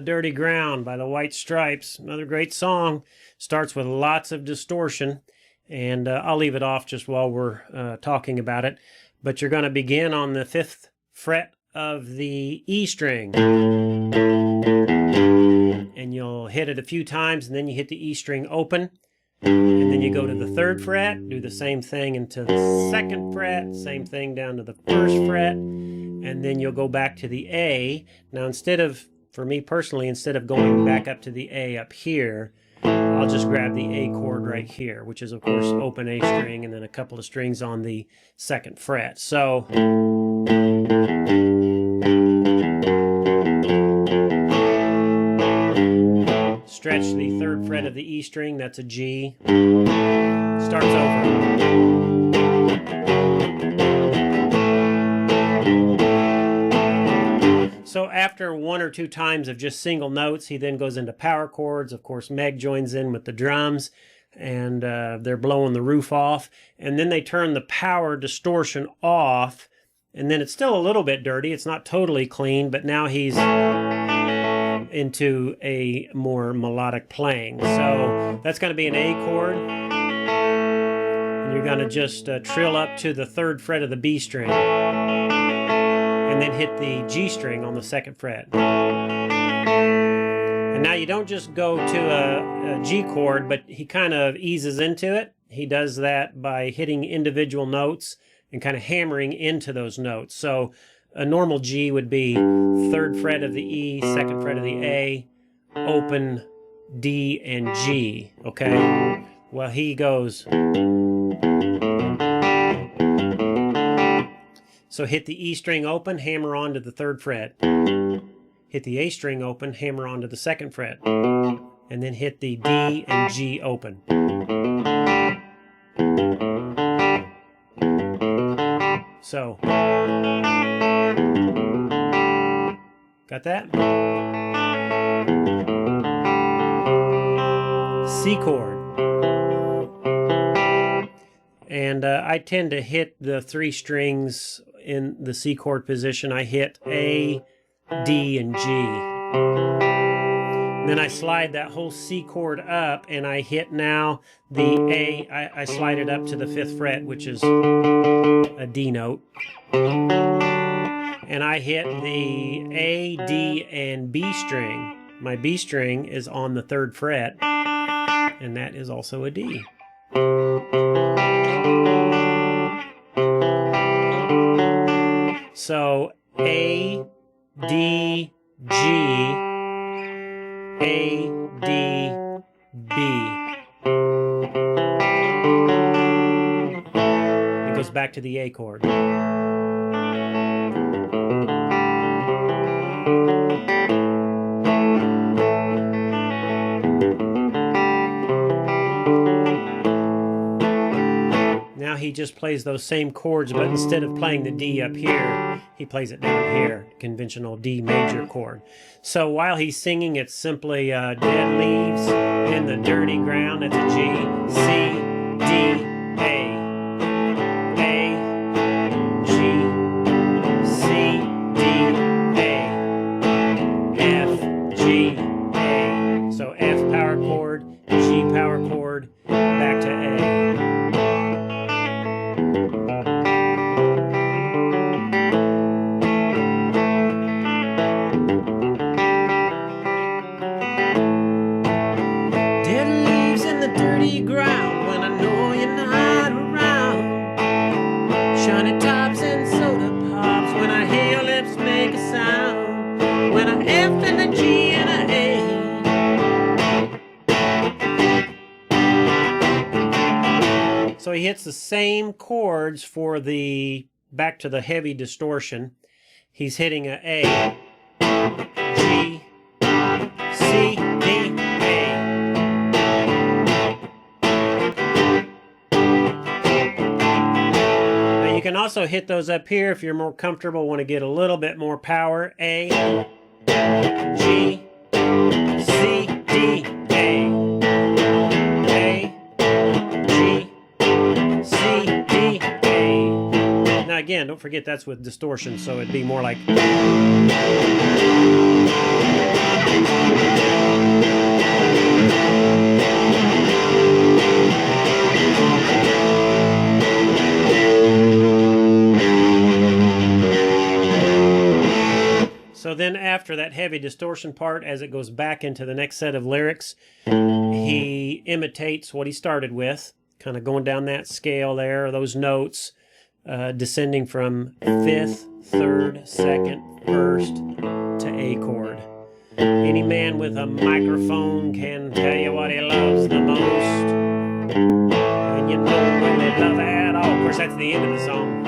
Dirty Ground by the White Stripes. Another great song. Starts with lots of distortion, and I'll leave it off just while we're talking about it. But you're going to begin on the 5th fret of the E string. And you'll hit it a few times, and then you hit the E string open. And then you go to the 3rd fret, do the same thing into the 2nd fret, same thing down to the 1st fret, and then you'll go back to the A. Now for me personally, instead of going back up to the A up here, I'll just grab the A chord right here, which is of course open A string and then a couple of strings on the 2nd fret. So stretch the 3rd fret of the E string, that's a G. Starts over. So after 1 or 2 times of just single notes, he then goes into power chords. Of course, Meg joins in with the drums, and they're blowing the roof off. And then they turn the power distortion off, and then it's still a little bit dirty. It's not totally clean, but now he's into a more melodic playing. So that's going to be an A chord. And you're going to just trill up to the 3rd fret of the B string. And then hit the G string on the 2nd fret. And now you don't just go to a G chord, but he kind of eases into it. He does that by hitting individual notes and kind of hammering into those notes. So a normal G would be 3rd fret of the E, 2nd fret of the A, open D and G, okay? Well, he goes. So hit the E string open, hammer on to the 3rd fret. Hit the A string open, hammer on to the 2nd fret. And then hit the D and G open. So, got that? C chord. And I tend to hit the 3 strings in the C chord position. I hit A, D, and G. And then I slide that whole C chord up, and I hit now the A. I slide it up to the 5th fret, which is a D note. And I hit the A, D, and B string. My B string is on the 3rd fret, and that is also a D. So A, D, G, A, D, B. It goes back to the A chord. Now he just plays those same chords, but instead of playing the D up here, he plays it down here, conventional D major chord. So while he's singing, it's simply dead leaves in the dirty ground. That's a G, C, D, A. A, G, C, D, A. F, G, A. So F power chord, G power chord, back to A. Ground when I know you're not around. Shiny tops and soda pops when I hear your lips make a sound. When I F and a G and a A. So he hits the same chords for the back to the heavy distortion. He's hitting a A, G, C, D, A. You can also hit those up here if you're more comfortable, want to get a little bit more power. A, G, C, D, A. A, G, C, D, A. Now again, don't forget that's with distortion, so it'd be more like... So then after that heavy distortion part, as it goes back into the next set of lyrics, he imitates what he started with, kind of going down that scale there, those notes, descending from 5th, 3rd, 2nd, 1st to A chord. Any man with a microphone can tell you what he loves the most, and you know when they love it all. Of course, that's the end of the song.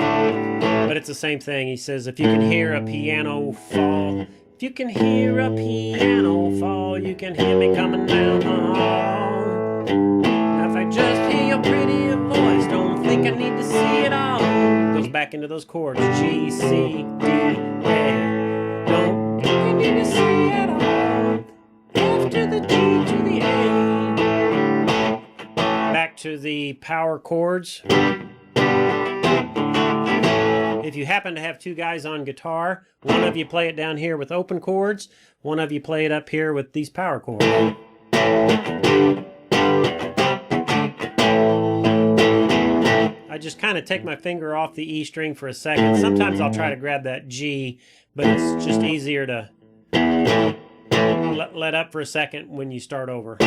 But it's the same thing. He says, if you can hear a piano fall, if you can hear a piano fall, you can hear me coming down the hall. Now if I just hear your pretty voice, don't think I need to see it all. Goes back into those chords, G, C, D, A. Don't think I need to see it all. F to the G to the A. Back to the power chords. If you happen to have two guys on guitar, one of you play it down here with open chords, one of you play it up here with these power chords. I just kind of take my finger off the E string for a second. Sometimes I'll try to grab that G, but it's just easier to let up for a second when you start over.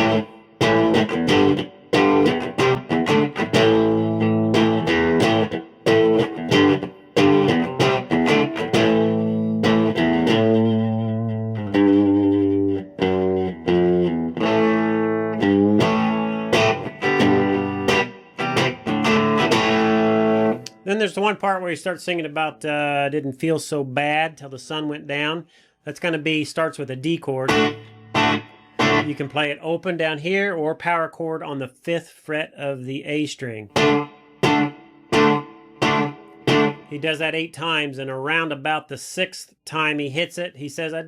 Then there's the one part where he starts singing about didn't feel so bad till the sun went down. That's going to be, starts with a D chord. You can play it open down here or power chord on the 5th fret of the A string. He does that 8 times, and around about the 6th time he hits it, he says, I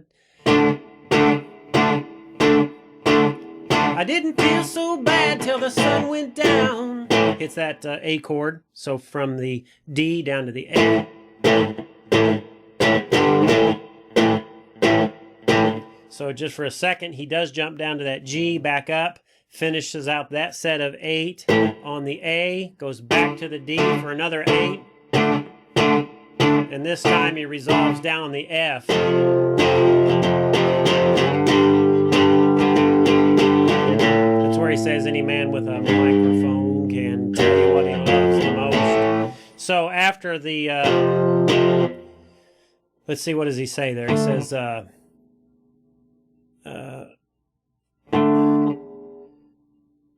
didn't feel so bad till the sun went down. Hits that A chord, so from the D down to the A. So just for a second, he does jump down to that G, back up, finishes out that set of 8 on the A, goes back to the D for another 8, and this time he resolves down on the F. That's where he says, any man with a microphone can tell you what he loves the most. So after the, let's see, what does he say there? He says,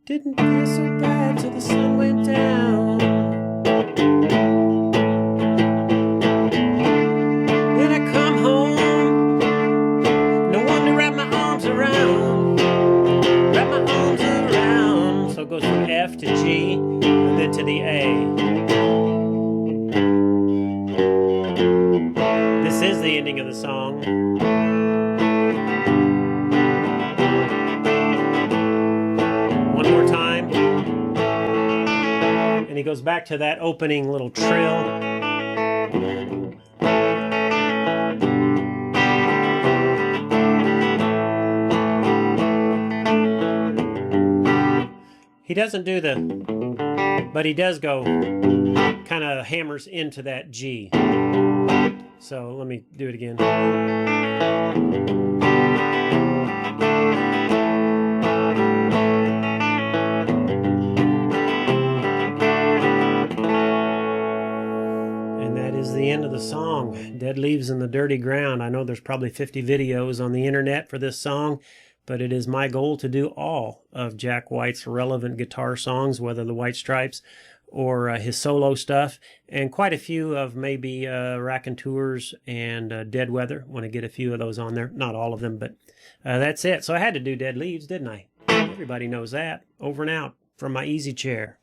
didn't feel so bad till the sun went down. Then I come home, no one to wrap my arms around. Wrap my arms around. So it goes from F to G, and then to the A. This is the ending of the song. And he goes back to that opening little trill. He doesn't do the, but he does go, kind of hammers into that G. So let me do it again. The end of the song, Dead Leaves in the Dirty Ground. I know there's probably 50 videos on the internet for this song, but it is my goal to do all of Jack White's relevant guitar songs, whether the White Stripes or his solo stuff, and quite a few of maybe Raconteurs and Dead Weather. Want to get a few of those on there. Not all of them, but that's it. So I had to do Dead Leaves, didn't I? Everybody knows that. Over and out from my easy chair.